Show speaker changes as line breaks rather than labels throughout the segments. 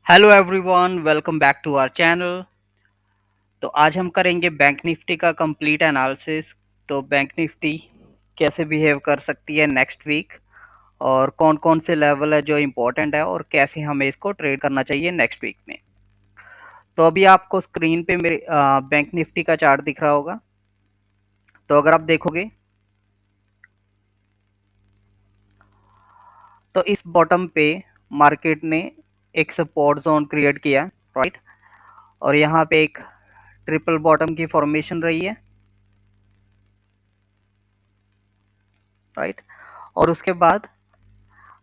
Hello everyone, welcome back to our channel. तो आज हम करेंगे बैंक निफ्टी का कंप्लीट एनालिसिस। तो बैंक निफ्टी कैसे बिहेव कर सकती है नेक्स्ट वीक, और कौन कौन से लेवल है जो इम्पोर्टेंट है, और कैसे हमें इसको ट्रेड करना चाहिए नेक्स्ट वीक में। तो अभी आपको स्क्रीन पे मेरे बैंक निफ्टी का चार्ट दिख रहा होगा। तो अगर आप देखोगे तो इस बॉटम पे मार्केट ने एक सपोर्ट जोन क्रिएट किया, राइट। और यहाँ पे एक ट्रिपल बॉटम की फॉर्मेशन रही है, राइट। और उसके बाद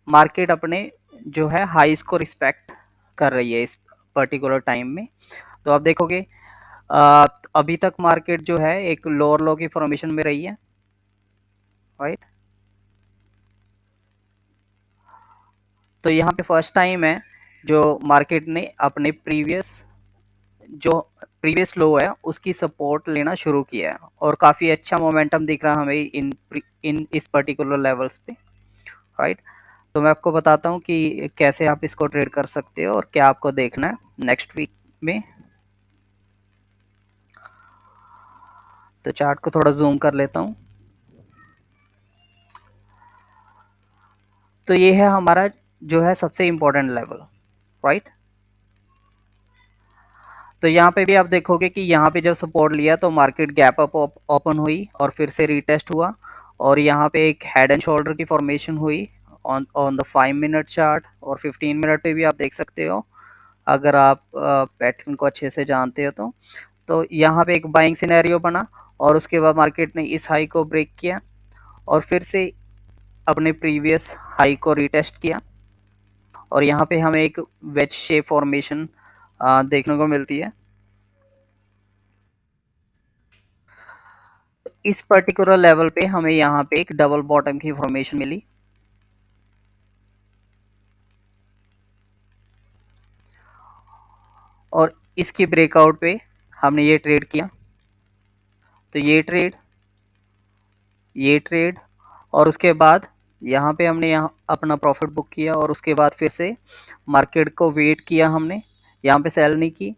मार्केट अपने जो है हाईस को रिस्पेक्ट कर रही है इस पर्टिकुलर टाइम में। तो आप देखोगे अभी तक मार्केट जो है एक लोअर लो की फॉर्मेशन में रही है, राइट। तो यहाँ पे फर्स्ट टाइम है जो मार्केट ने अपने प्रीवियस लो है उसकी सपोर्ट लेना शुरू किया है, और काफ़ी अच्छा मोमेंटम दिख रहा है हमें इन इस पर्टिकुलर लेवल्स पे, राइट। तो मैं आपको बताता हूँ कि कैसे आप इसको ट्रेड कर सकते हो और क्या आपको देखना है नेक्स्ट वीक में। तो चार्ट को थोड़ा जूम कर लेता हूँ। तो ये है हमारा जो है सबसे इम्पोर्टेंट लेवल, राइट। तो यहाँ पे भी आप देखोगे कि यहाँ पे जब सपोर्ट लिया तो मार्केट गैप अप ओपन हुई और फिर से रीटेस्ट हुआ, और यहाँ पे एक हेड एंड शोल्डर की फॉर्मेशन हुई on on the 5 minute chart, और 15 मिनट पे भी आप देख सकते हो अगर आप पैटर्न को अच्छे से जानते हो तो यहाँ पे एक बाइंग सिनेरियो बना, और उसके बाद मार्केट ने इस हाई को ब्रेक किया और फिर से अपने प्रीवियस हाई को रीटेस्ट किया, और यहाँ पे हमें एक वेज शेप फॉर्मेशन देखने को मिलती है। इस पर्टिकुलर लेवल पे हमें यहाँ पे एक डबल बॉटम की फॉर्मेशन मिली, और इसकी ब्रेकआउट पे हमने ये ट्रेड किया। तो ये ट्रेड और उसके बाद यहाँ पे हमने यहाँ अपना प्रॉफिट बुक किया, और उसके बाद फिर से मार्केट को वेट किया हमने, यहाँ पे सेल नहीं की,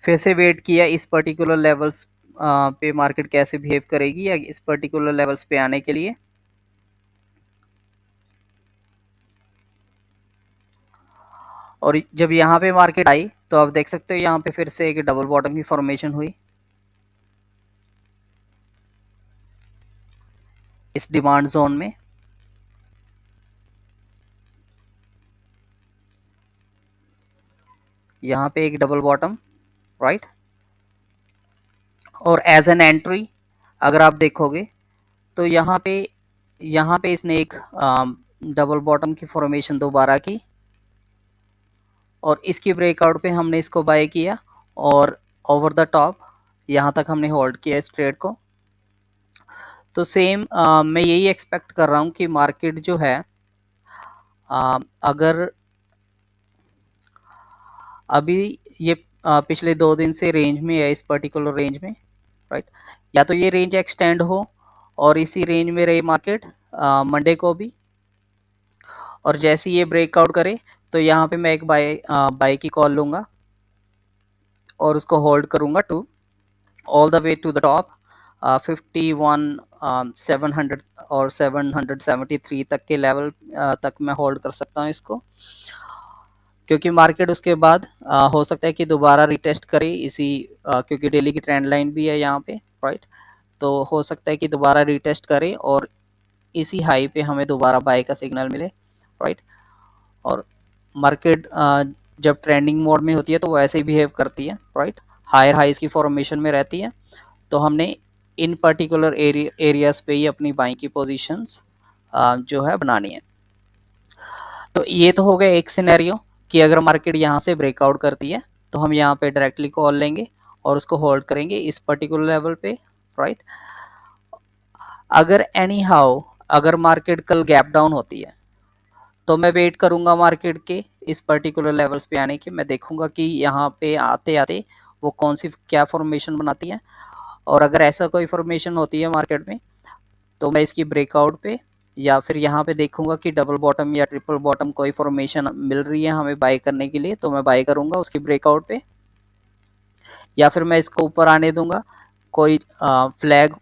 फिर से वेट किया इस पर्टिकुलर लेवल्स पे मार्केट कैसे बिहेव करेगी या इस पर्टिकुलर लेवल्स पे आने के लिए। और जब यहाँ पे मार्केट आई तो आप देख सकते हो यहाँ पे फिर से एक डबल बॉटम की फॉर्मेशन हुई इस डिमांड जोन में। यहाँ पे एक डबल बॉटम, राइट। और एज एन एंट्री अगर आप देखोगे तो यहाँ पे इसने एक डबल बॉटम की फॉर्मेशन दोबारा की, और इसकी ब्रेकआउट पे हमने इसको बाय किया, और ओवर द टॉप यहाँ तक हमने होल्ड किया इस ट्रेड को। तो सेम मैं यही एक्सपेक्ट कर रहा हूँ कि मार्केट जो है अगर अभी ये पिछले 2 दिन से रेंज में है, इस पर्टिकुलर रेंज में, राइट। या तो ये रेंज एक्सटेंड हो और इसी रेंज में रहे मार्केट मंडे को भी, और जैसे ये ब्रेकआउट करे तो यहाँ पे मैं एक बाय की कॉल लूँगा और उसको होल्ड करूँगा to all the way to the top 51 700 और 773 तक के लेवल तक मैं होल्ड कर सकता हूँ इसको, क्योंकि मार्केट उसके बाद हो सकता है कि दोबारा रिटेस्ट करे इसी क्योंकि डेली की ट्रेंड लाइन भी है यहाँ पे, राइट। तो हो सकता है कि दोबारा रिटेस्ट करे और इसी हाई पे हमें दोबारा बाय का सिग्नल मिले, राइट। और मार्केट जब ट्रेंडिंग मोड में होती है तो वो ऐसे ही बिहेव करती है, राइट। हायर हाइज की फॉर्मेशन में रहती है, तो हमने इन पर्टिकुलर एरियाज पे ही अपनी बाइंग की पोजीशंस जो है बनानी है। तो ये तो हो गया एक सिनेरियो कि अगर मार्केट यहाँ से ब्रेकआउट करती है तो हम यहाँ पे डायरेक्टली कॉल लेंगे और उसको होल्ड करेंगे इस पर्टिकुलर लेवल पे, राइट। अगर एनी हाउ अगर मार्केट कल गैप डाउन होती है तो मैं वेट करूंगा मार्केट के इस पर्टिकुलर लेवल्स पे आने की। मैं देखूंगा कि यहाँ पे आते आते वो कौन सी क्या फॉर्मेशन बनाती है, और अगर ऐसा कोई फॉर्मेशन होती है मार्केट में तो मैं इसकी ब्रेकआउट पे या फिर यहाँ पे देखूंगा कि डबल बॉटम या ट्रिपल बॉटम कोई फॉर्मेशन मिल रही है हमें बाय करने के लिए, तो मैं बाय करूंगा उसकी ब्रेकआउट पे, या फिर मैं इसको ऊपर आने दूंगा, कोई फ्लैग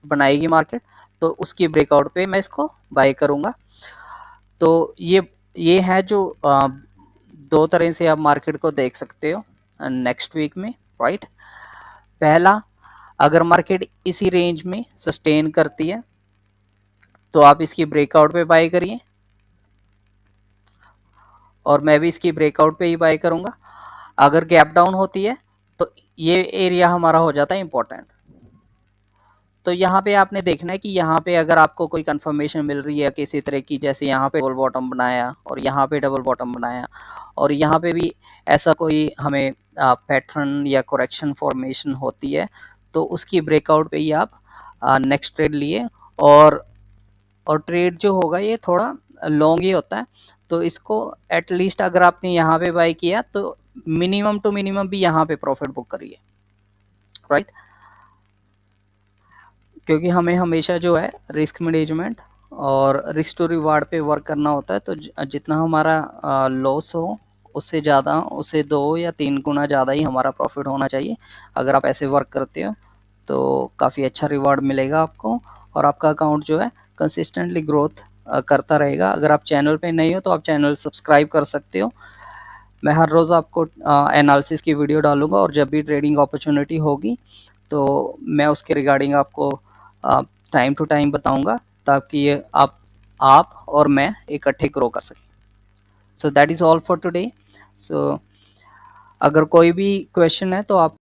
बनाएगी मार्केट तो उसकी ब्रेकआउट पे मैं इसको बाय करूंगा। तो ये है जो दो तरह से आप मार्केट को देख सकते हो नेक्स्ट वीक में, राइट। पहला, अगर मार्केट इसी रेंज में सस्टेन करती है तो आप इसकी ब्रेकआउट पे बाय करिए, और मैं भी इसकी ब्रेकआउट पे ही बाय करूंगा। अगर गैप डाउन होती है तो ये एरिया हमारा हो जाता है इंपॉर्टेंट। तो यहाँ पे आपने देखना है कि यहाँ पे अगर आपको कोई कंफर्मेशन मिल रही है किसी तरह की, जैसे यहाँ पे डबल बॉटम बनाया और यहाँ पे डबल बॉटम बनाया और यहाँ पे भी ऐसा कोई हमें पैटर्न या करेक्शन फॉर्मेशन होती है, तो उसकी ब्रेकआउट पे ही आप नेक्स्ट ट्रेड लिए। और ट्रेड जो होगा ये थोड़ा लॉन्ग ही होता है, तो इसको एटलीस्ट अगर आपने यहाँ पे बाय किया तो मिनिमम टू मिनिमम भी यहाँ पे प्रॉफिट बुक करिए, राइट। क्योंकि हमें हमेशा जो है रिस्क मैनेजमेंट और रिस्क टू रिवार्ड पे वर्क करना होता है, तो जितना हमारा लॉस हो उससे ज़्यादा, उससे 2 या 3 गुना ज़्यादा ही हमारा प्रॉफिट होना चाहिए। अगर आप ऐसे वर्क करते हो तो काफ़ी अच्छा रिवार्ड मिलेगा आपको, और आपका अकाउंट जो है कंसिस्टेंटली ग्रोथ करता रहेगा। अगर आप चैनल पे नहीं हो तो आप चैनल सब्सक्राइब कर सकते हो। मैं हर रोज़ आपको एनालिसिस की वीडियो डालूंगा, और जब भी ट्रेडिंग अपॉर्चुनिटी होगी तो मैं उसके रिगार्डिंग आपको टाइम टू टाइम बताऊंगा, ताकि ये आप और मैं इकट्ठे ग्रो कर सकें। So that is all for today. So अगर कोई भी क्वेश्चन है तो आप